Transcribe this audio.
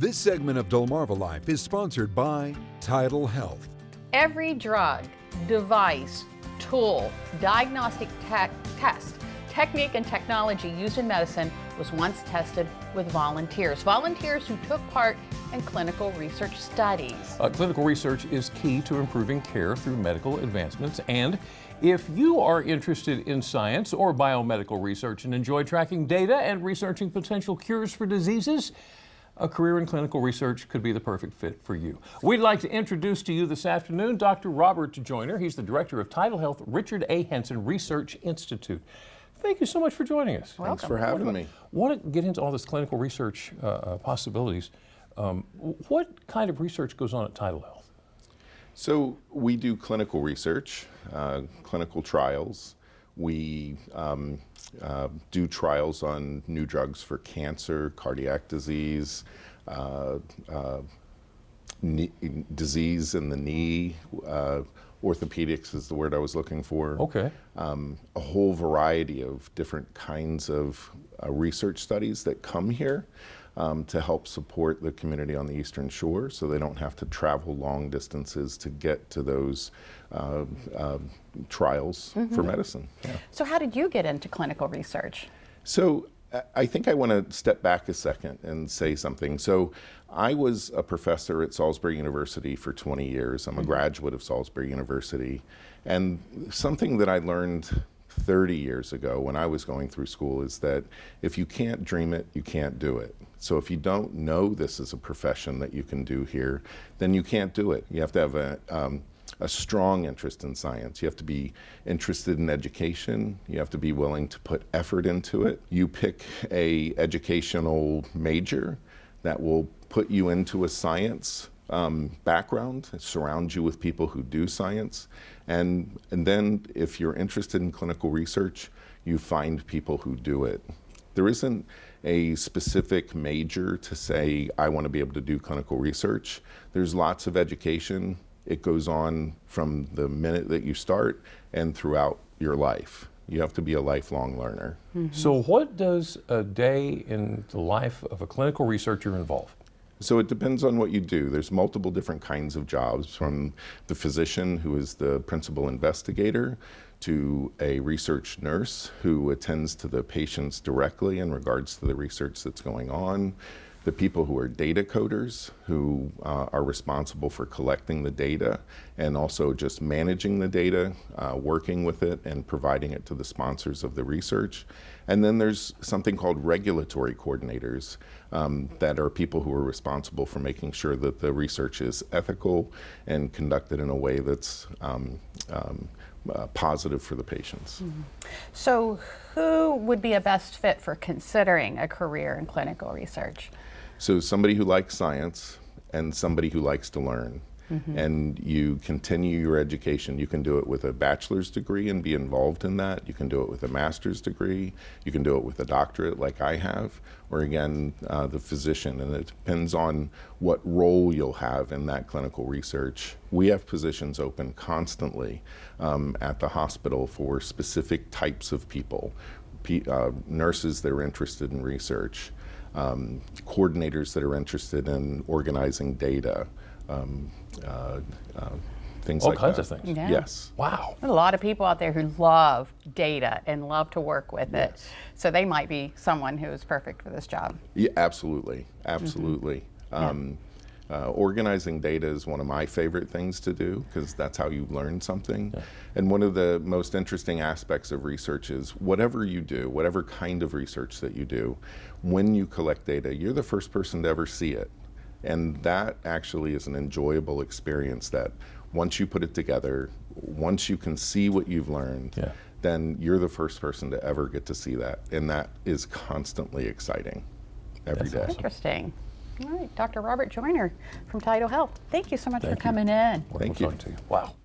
This segment of DelmarvaLife is sponsored by TidalHealth. Every drug, device, tool, diagnostic test, technique, and technology used in medicine was once tested with volunteers who took part in clinical research studies. Clinical research is key to improving care through medical advancements, and if you are interested in science or biomedical research and enjoy tracking data and researching potential cures for diseases, a career in clinical research could be the perfect fit for you. We'd like to introduce to you this afternoon Dr. Robert Joyner. He's the director of TidalHealth Richard A. Henson Research Institute. Thank you so much for joining us. Thanks for having me. I want to get into all this clinical research possibilities. What kind of research goes on at TidalHealth? So we do clinical research, clinical trials. We do trials on new drugs for cancer, cardiac disease, disease in the knee. Orthopedics is the word I was looking for. Okay. A whole variety of different kinds of research studies that come here to help support the community on the Eastern Shore so they don't have to travel long distances to get to those trials for medicine. Yeah. So how did you get into clinical research? So I think I want to step back a second and say something. So I was a professor at Salisbury University for 20 years. I'm a graduate of Salisbury University. And something that I learned 30 years ago when I was going through school is that if you can't dream it, you can't do it. So if you don't know this is a profession that you can do here, then you can't do it. You have to have a strong interest in science. You have to be interested in education. You have to be willing to put effort into it. You pick a educational major that will put you into a science background, surround you with people who do science. And then if you're interested in clinical research, you find people who do it. There isn't a specific major to say, I want to be able to do clinical research. There's lots of education. It goes on from the minute that you start and throughout your life. You have to be a lifelong learner. So what does a day in the life of a clinical researcher involve? So it depends on what you do. There's multiple different kinds of jobs, from the physician who is the principal investigator to a research nurse who attends to the patients directly in regards to the research that's going on, the people who are data coders who are responsible for collecting the data and also just managing the data, working with it and providing it to the sponsors of the research. And then there's something called regulatory coordinators that are people who are responsible for making sure that the research is ethical and conducted in a way that's positive for the patients. So who would be a best fit for considering a career in clinical research? So somebody who likes science and somebody who likes to learn. And you continue your education. You can do it with a bachelor's degree and be involved in that. You can do it with a master's degree. You can do it with a doctorate like I have, or again, the physician. And it depends on what role you'll have in that clinical research. We have positions open constantly at the hospital for specific types of people, nurses that are interested in research, coordinators that are interested in organizing data, things All like kinds that. of things. Yeah. Yes. Wow. There's a lot of people out there who love data and love to work with it. So they might be someone who is perfect for this job. Yeah, absolutely. Absolutely. Organizing data is one of my favorite things to do because that's how you learn something. And one of the most interesting aspects of research is whatever you do, whatever kind of research that you do, when you collect data, you're the first person to ever see it. And that actually is an enjoyable experience that once you put it together, once you can see what you've learned, then you're the first person to ever get to see that. And that is constantly exciting every day. Interesting. All right, Dr. Robert Joyner from TidalHealth. Thank you so much for coming in. Thank you. Wow.